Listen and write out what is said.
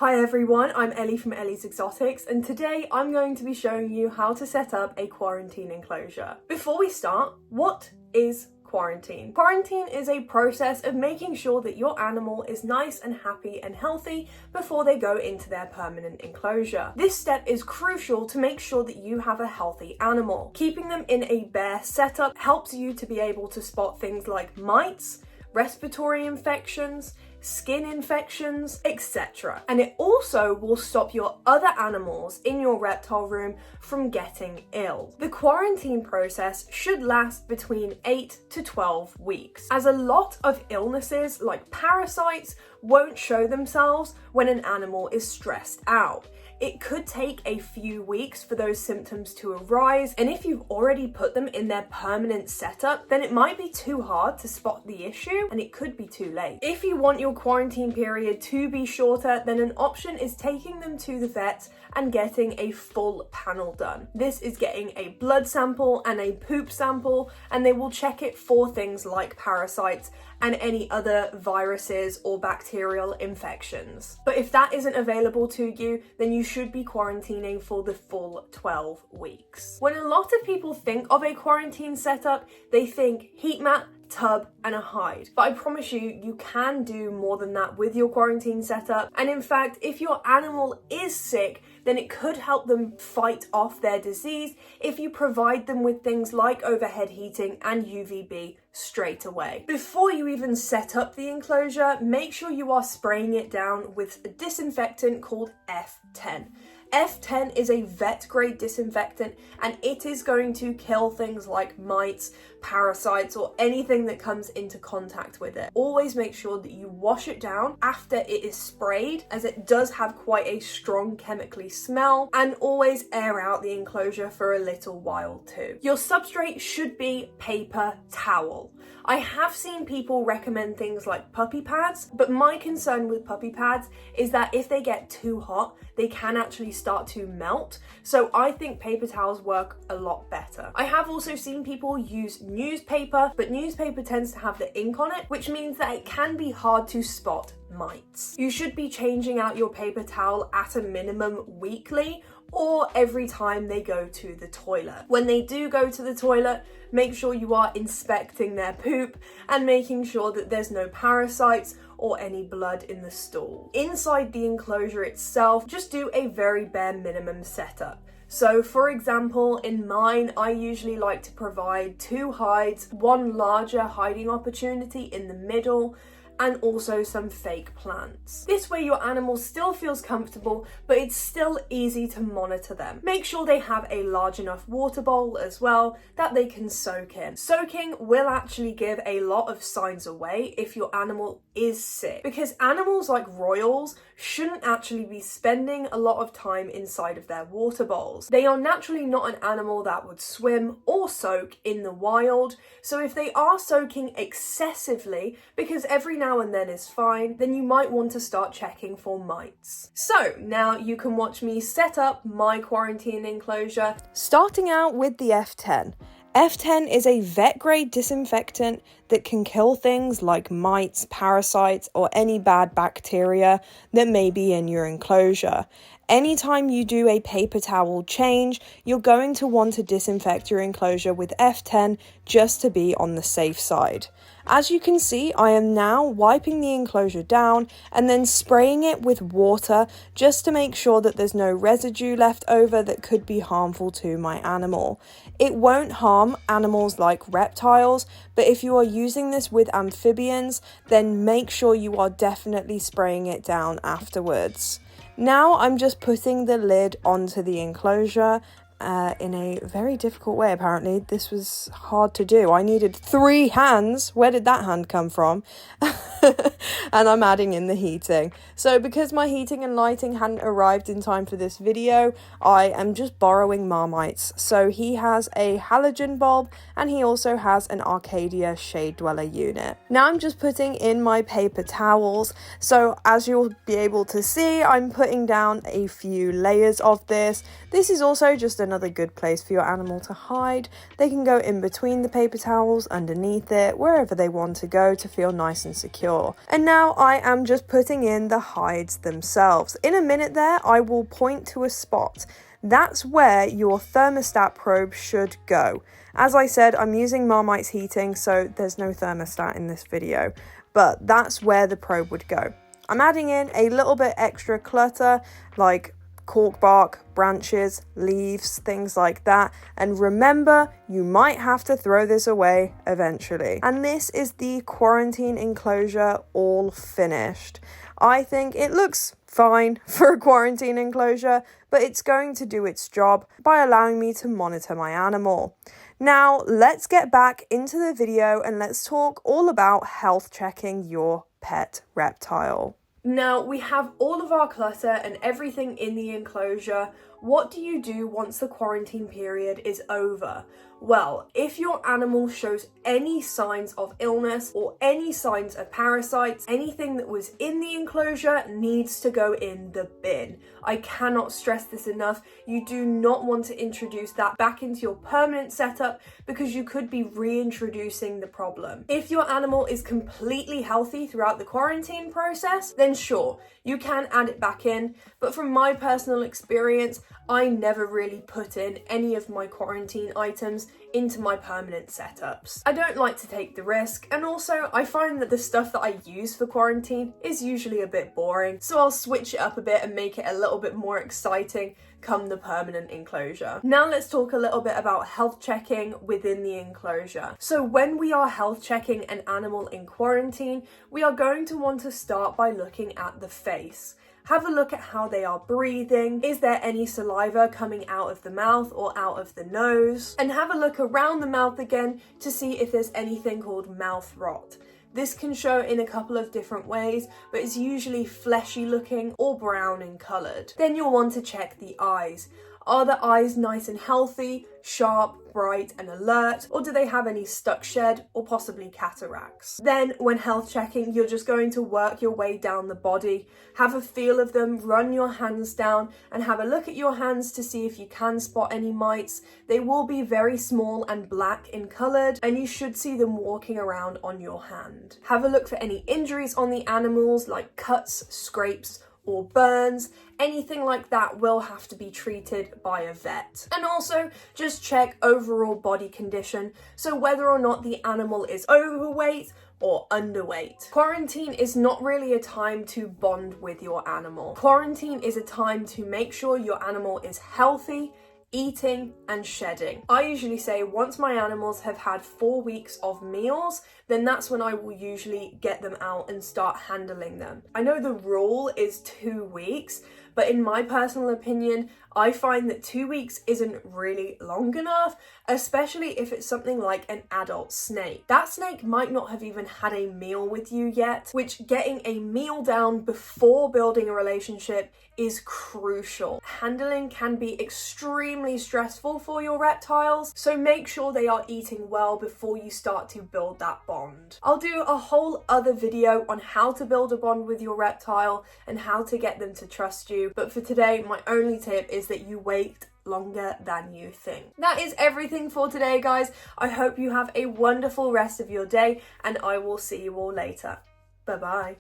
Hi everyone, I'm Ellie from Ellie's Exotics, and today I'm going to be showing you how to set up a quarantine enclosure. Before we start, what is quarantine? Quarantine is a process of making sure that your animal is nice and happy and healthy before they go into their permanent enclosure. This step is crucial to make sure that you have a healthy animal. Keeping them in a bare setup helps you to be able to spot things like mites, respiratory infections, skin infections, etc. And it also will stop your other animals in your reptile room from getting ill. The quarantine process should last between 8 to 12 weeks, as a lot of illnesses like parasites won't show themselves when an animal is stressed out. It could take a few weeks for those symptoms to arise, and if you've already put them in their permanent setup, then it might be too hard to spot the issue and it could be too late. If you want your quarantine period to be shorter, then an option is taking them to the vet and getting a full panel done. This is getting a blood sample and a poop sample, and they will check it for things like parasites and any other viruses or bacterial infections. But if that isn't available to you, then you should be quarantining for the full 12 weeks. When a lot of people think of a quarantine setup, they think heat mat, tub and a hide. But I promise you, you can do more than that with your quarantine setup. And in fact, if your animal is sick, then it could help them fight off their disease if you provide them with things like overhead heating and UVB straight away. Before you even set up the enclosure, make sure you are spraying it down with a disinfectant called F10. F10 is a vet grade disinfectant, and it is going to kill things like mites, parasites, or anything that comes into contact with it. Always make sure that you wash it down after it is sprayed, as it does have quite a strong chemically smell, and always air out the enclosure for a little while too. Your substrate should be paper towel. I have seen people recommend things like puppy pads, but my concern with puppy pads is that if they get too hot, they can actually start to melt. So I think paper towels work a lot better. I have also seen people use newspaper, but newspaper tends to have the ink on it, which means that it can be hard to spot mites. You should be changing out your paper towel at a minimum weekly, or every time they go to the toilet. When they do go to the toilet, make sure you are inspecting their poop and making sure that there's no parasites or any blood in the stool. Inside the enclosure itself, just do a very bare minimum setup. So for example, in mine, I usually like to provide 2 hides, 1 larger hiding opportunity in the middle, and also some fake plants. This way your animal still feels comfortable, but it's still easy to monitor them. Make sure they have a large enough water bowl as well that they can soak in. Soaking will actually give a lot of signs away if your animal is sick, because animals like royals shouldn't actually be spending a lot of time inside of their water bowls. They are naturally not an animal that would swim or soak in the wild, so if they are soaking excessively, because every now and then is fine, then you might want to start checking for mites. So now you can watch me set up my quarantine enclosure, starting out with the F10. F10 is a vet grade disinfectant that can kill things like mites, parasites, or any bad bacteria that may be in your enclosure. Anytime you do a paper towel change, you're going to want to disinfect your enclosure with F10 just to be on the safe side. As you can see, I am now wiping the enclosure down and then spraying it with water just to make sure that there's no residue left over that could be harmful to my animal. It won't harm animals like reptiles, but if you are using this with amphibians, then make sure you are definitely spraying it down afterwards. Now I'm just putting the lid onto the enclosure in a very difficult way. Apparently this was hard to do. I needed 3 hands. Where did that hand come from? And I'm adding in the heating. So because my heating and lighting hadn't arrived in time for this video, I am just borrowing Marmite's. So he has a halogen bulb and he also has an Arcadia shade dweller unit. Now I'm just putting in my paper towels. So as you'll be able to see, I'm putting down a few layers of this. This is also just an another good place for your animal to hide. They can go in between the paper towels, underneath it, wherever they want to go to feel nice and secure. And now I am just putting in the hides themselves. In a minute there, I will point to a spot. That's where your thermostat probe should go. As I said, I'm using Marmite's heating, so there's no thermostat in this video, but that's where the probe would go. I'm adding in a little bit extra clutter, like cork bark, branches, leaves, things like that. And remember, you might have to throw this away eventually. And this is the quarantine enclosure all finished. I think it looks fine for a quarantine enclosure, but it's going to do its job by allowing me to monitor my animal. Now, let's get back into the video and let's talk all about health checking your pet reptile. Now, we have all of our clutter and everything in the enclosure. What do you do once the quarantine period is over? Well, if your animal shows any signs of illness or any signs of parasites, anything that was in the enclosure needs to go in the bin. I cannot stress this enough. You do not want to introduce that back into your permanent setup because you could be reintroducing the problem. If your animal is completely healthy throughout the quarantine process, then sure, you can add it back in. But from my personal experience, I never really put in any of my quarantine items into my permanent setups. I don't like to take the risk, and also I find that the stuff that I use for quarantine is usually a bit boring, so I'll switch it up a bit and make it a little bit more exciting come the permanent enclosure. Now let's talk a little bit about health checking within the enclosure. So when we are health checking an animal in quarantine, we are going to want to start by looking at the face. Have a look at how they are breathing. Is there any saliva coming out of the mouth or out of the nose? And have a look around the mouth again to see if there's anything called mouth rot. This can show in a couple of different ways, but it's usually fleshy looking or brown in coloured. Then you'll want to check the eyes. Are the eyes nice and healthy, sharp, bright and alert, or do they have any stuck shed or possibly cataracts? Then when health checking, you're just going to work your way down the body, have a feel of them, run your hands down and have a look at your hands to see if you can spot any mites. They will be very small and black in coloured, and you should see them walking around on your hand. Have a look for any injuries on the animals like cuts, scrapes, or burns. Anything like that will have to be treated by a vet. And also just check overall body condition, so whether or not the animal is overweight or underweight. Quarantine is not really a time to bond with your animal. Quarantine is a time to make sure your animal is healthy, eating and shedding. I usually say once my animals have had 4 weeks of meals, then that's when I will usually get them out and start handling them. I know the rule is 2 weeks, but in my personal opinion, I find that 2 weeks isn't really long enough, especially if it's something like an adult snake. That snake might not have even had a meal with you yet, which getting a meal down before building a relationship is crucial. Handling can be extremely stressful for your reptiles, so make sure they are eating well before you start to build that bond. I'll do a whole other video on how to build a bond with your reptile and how to get them to trust you, but for today, my only tip is that you wait longer than you think. That is everything for today, guys. I hope you have a wonderful rest of your day, and I will see you all later. Bye-bye.